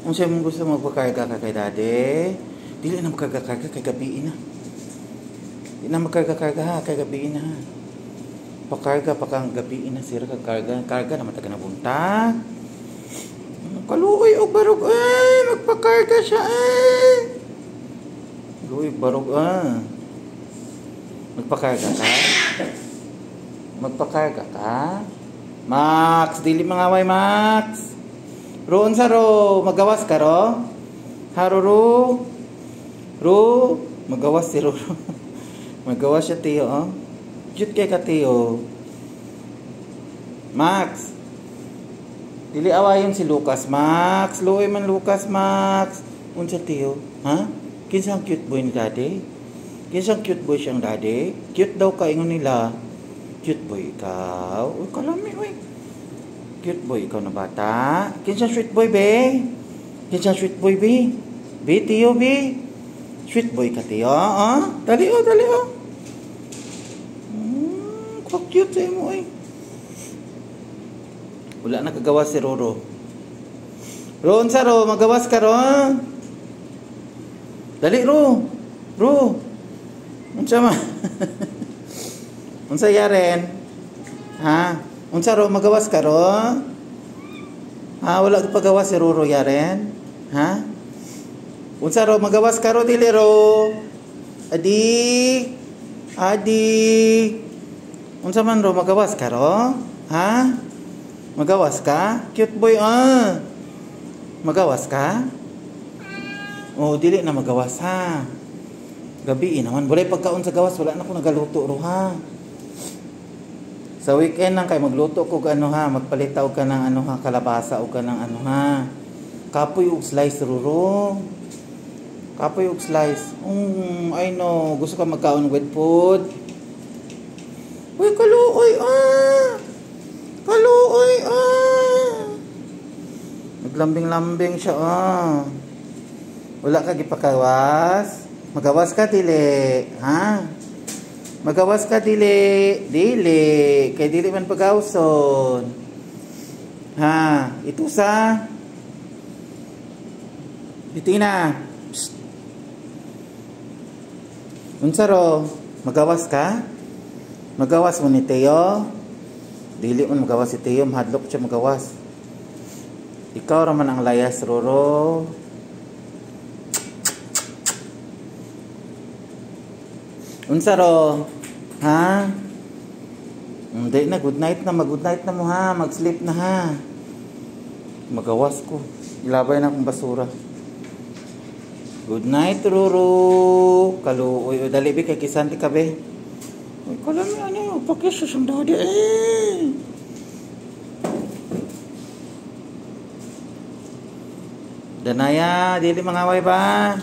Kung siya mong gusto magpakarga ka kay daddy, dili na magkarga-karga kay gabi na. Di na magkarga-karga ha, kay gabi na ha. Pakarga pa kang gabi na sira ka karga. Karga naman taga na bunta. Kaluoy o barog magpakarga siya Kaluoy barog Magpakarga ka? Magpakarga ka? Max, dili mangaway Max. Roon sa ro, magawas ka ro? Haro ro, magawas si ro. Magawas siya tiyo Cute kay ka tiyo. Max, dili awayon si Lucas Max. Luoy man Lucas Max. Unsa tiyo? Ha? Kinsang cute boy ni daddy? Kinsang cute boy siyang daddy? Cute daw ka ingon nila. Cute boy ikaw. Uy, kalami uy. Cute boy ikaw na bata. Kinsang sweet boy be? Kinsang sweet boy be? Be tiyo be? Sweet boy ka tiyo Dali dali cute sa mo Wala na kagawas si Roro. Ron sa ro, magawas ka ro. Dali ro. Unsa man? Unsa yaren? Ha? Unsa ro magawas ka ro? Ha, wala ka pagawas si Roro yaren? Ha? Unsa ro magawas ka ro dili ro? Adi. Unsa man ro magawas ka ro? Ha? Magawas ka? Cute boy Magawas ka? Dili na magawas ha. Gabi naman. Walay pagkaon sa gawas. Wala na ko nagaluto ro ha. Sa weekend lang kay magluto ko magpalitaw ka ng kalabasa o ka ng kapoy ug slice ro. Kapoy ug slice. I know. Gusto ka magkaon with food? Uy, kaluoy Kaluoy Naglambing-lambing siya Wala ka gipakawas? Magawas ka dili, ha? Magawas ka dili. Kay dili man pagawson. Ha, ito sa Bitina. Unsa ro? Magawas ka? Magawas mo ni Teo? Dili man magawas si Teo, mahadlok siya magawas. Ikaw raman ang layas, Roro. Unsa ro? Ha? Hindi na, good night na, mag-good night na mo ha, mag-sleep na ha. Magawas ko. Ilabay na akong basura. Good night, Roro. Kaluoy, dali bi kay kisanti ka be. Uy, kalami pakis sa daddy Danaya, dili mangaway ba?